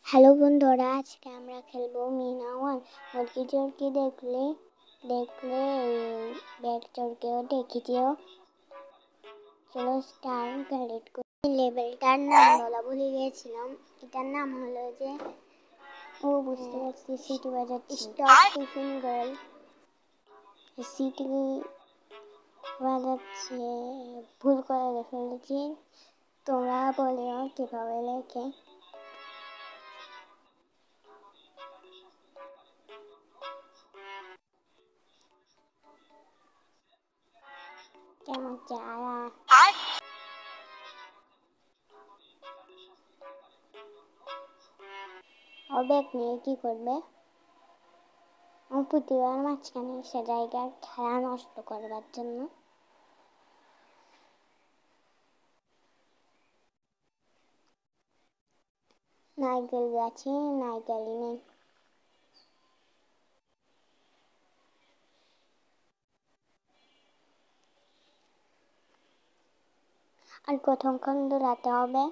Hello বন্ধুরা, আজকে আমরা খেলবো মিনা ওয়ান। মুরগি চোরকি দেখলে ব্যাট চোরকেও দেখে যেও। চলো স্টার কালেক্ট করি। লেভেলটার নাম বলা ভুলে গিয়েছিলাম। এটার নাম হলো যে বুঝতে পারছি, সিটি বাজাচ্ছি। স্টপ টিফিন গার্ল সিটি বাজাচ্ছে, ভুল করে ফেলেছি। তোমরা বলেও কীভাবে লেখে। কেমন চারা ও ব্যাগ নিয়ে কি করবে? ও প্রতিবার মাঝখানে সে জায়গার খেলা নষ্ট করবার জন্য। নারকেল গাছে নারকেলই নেই। আর কতক্ষণ দৌড়াতে হবে?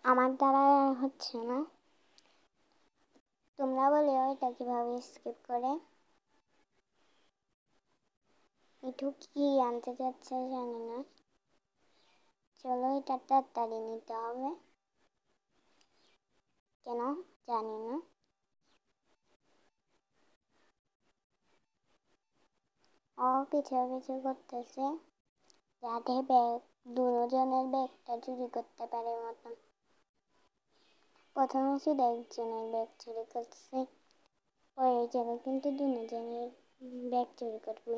আমার দ্বারা হচ্ছে না। তোমরা বলে এটা কিভাবে স্কিপ করে। মিঠু কি আনতে যাচ্ছে জানি না। চলো এটা তাড়াতাড়ি নিতে হবে। কেন জানি না। ও পিছু পিছু করতেছে যাতে দুজনের ব্যাগটা চুরি করতে পারে মতন। প্রথমে শুধু একজনের ব্যাগ চুরি করছে, পরে যাবে কিন্তু দুজনের ব্যাগ চুরি করবে।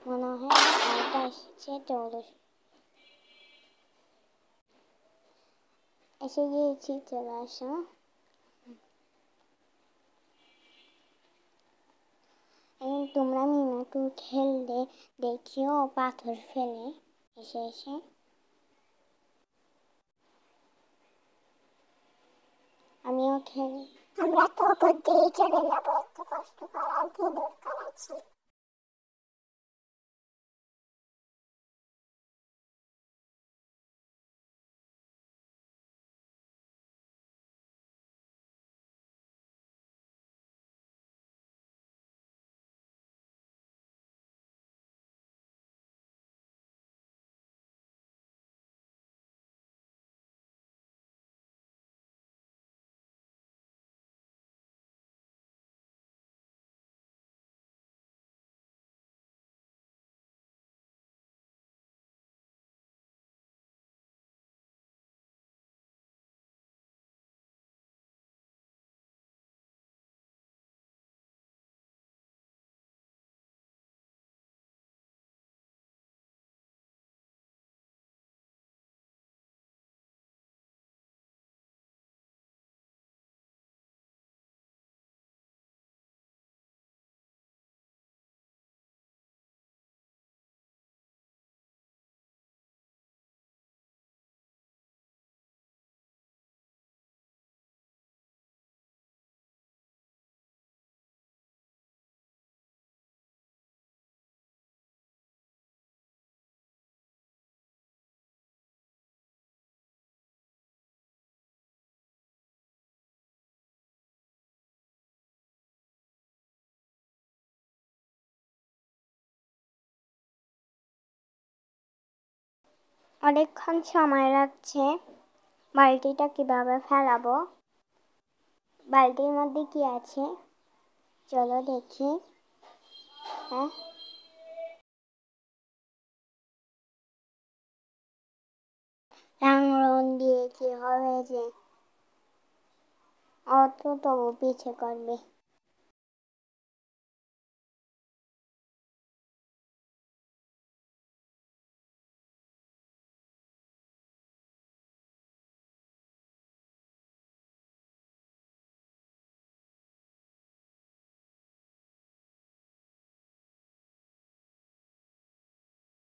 মনে হয় আরেকটা এসেছে, চলো এসে গিয়েছি, চলে আসো। এবং তোমরা মিনাটু খেললে দেখিও পাথর ফেলে এসে এসে। আমিও খেলি। আমরা তো করতেই চলে যাবো, একটু কষ্ট করার কি দরকার আছে। অনেকক্ষণ সময় লাগছে। বালতিটা কিভাবে ফেলাবো? বালতির মধ্যে কি আছে চলো দেখি। হ্যাঁ, রং দিয়ে কি হবে যে? অত তবু পিছে করবে।